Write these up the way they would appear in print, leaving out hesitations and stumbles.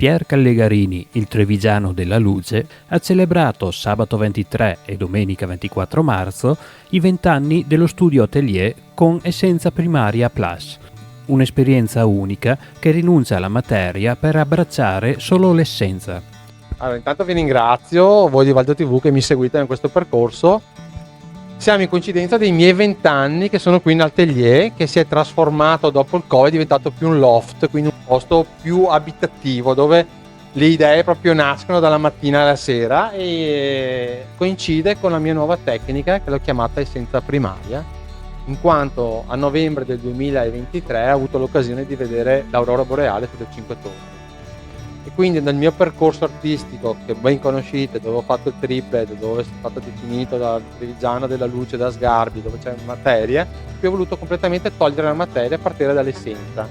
Pier Callegarini, il trevigiano della luce, ha celebrato sabato 23 e domenica 24 marzo i 20 anni dello studio atelier con Essenza Primaria Plus, un'esperienza unica che rinuncia alla materia per abbracciare solo l'essenza. Allora, intanto vi ringrazio voi di Valdo TV che mi seguite in questo percorso. Siamo in coincidenza dei miei 20 anni che sono qui in atelier, che si è trasformato dopo il Covid, è diventato più un loft, quindi un posto più abitativo dove le idee proprio nascono dalla mattina alla sera, e coincide con la mia nuova tecnica che l'ho chiamata Essenza Primaria, in quanto a novembre del 2023 ho avuto l'occasione di vedere l'aurora boreale sulle 5 Torri. E quindi nel mio percorso artistico, che ben conoscete, dove ho fatto il triplet, dove è stato definito da Trevigiano della luce, da Sgarbi, dove c'è materia, qui ho voluto completamente togliere la materia a partire dall'essenza.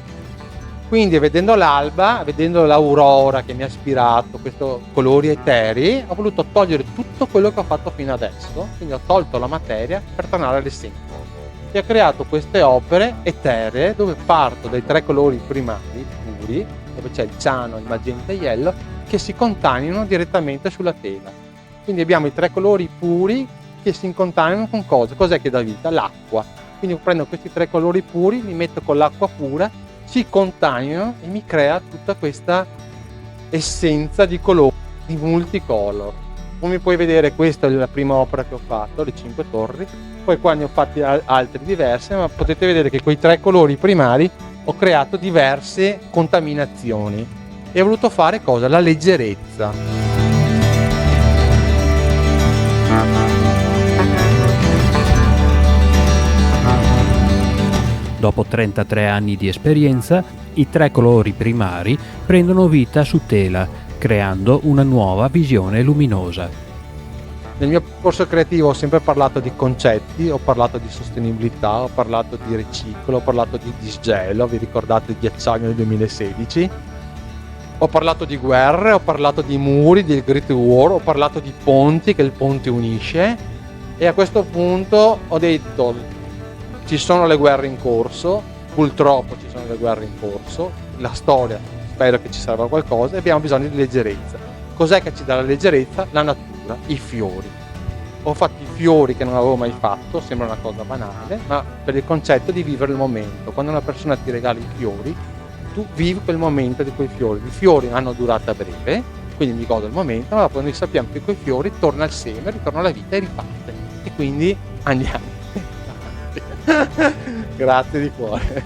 Quindi vedendo l'alba, vedendo l'aurora che mi ha ispirato, questi colori eterei, ho voluto togliere tutto quello che ho fatto fino adesso, quindi ho tolto la materia per tornare all'essenza. E ho creato queste opere eteree dove parto dai 3 colori primari, puri, dove c'è il ciano, il magenta e il yellow, che si contaminano direttamente sulla tela. Quindi abbiamo i 3 colori puri che si incontaminano con cosa? Cos'è che dà vita? L'acqua. Quindi prendo questi 3 colori puri, li metto con l'acqua pura, si contaminano e mi crea tutta questa essenza di colori, di multicolor. Come puoi vedere, questa è la prima opera che ho fatto, le 5 torri, poi qua ne ho fatti altre diverse, ma potete vedere che con i 3 colori primari ho creato diverse contaminazioni e ho voluto fare cosa? La leggerezza. Dopo 33 anni di esperienza, i 3 colori primari prendono vita su tela, creando una nuova visione luminosa. Nel mio percorso creativo ho sempre parlato di concetti, ho parlato di sostenibilità, ho parlato di riciclo, ho parlato di disgelo, vi ricordate il ghiacciaio nel 2016? Ho parlato di guerre, ho parlato di muri, del Great War, ho parlato di ponti, che il ponte unisce, e a questo punto ho detto ci sono le guerre in corso, purtroppo ci sono le guerre in corso, la storia, spero che ci serva qualcosa, e abbiamo bisogno di leggerezza. Cos'è che ci dà la leggerezza? La natura. I fiori. Ho fatto i fiori che non avevo mai fatto, sembra una cosa banale, ma per il concetto di vivere il momento. Quando una persona ti regala i fiori, tu vivi quel momento di quei fiori. I fiori hanno durata breve, quindi mi godo il momento, ma poi noi sappiamo che quei fiori torna al seme, ritorna alla vita e riparte. E quindi andiamo. Grazie di cuore.